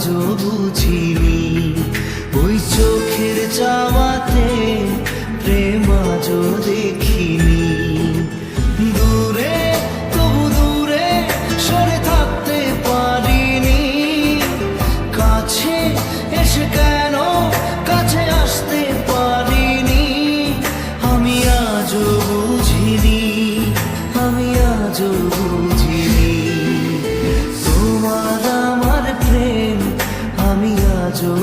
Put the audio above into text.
আজও বুঝিনি, ওই চোখের চাওয়াতে প্রেম আজও দেখিনি। দূরে তবু দূরে সরে থাকতে পারিনি, কাছে এসে কেন কাছে আসতে পারিনি। আমি আজও বুঝিনি, আমি আজও বুঝিনি, তোমার আমার প্রেম আমি আজও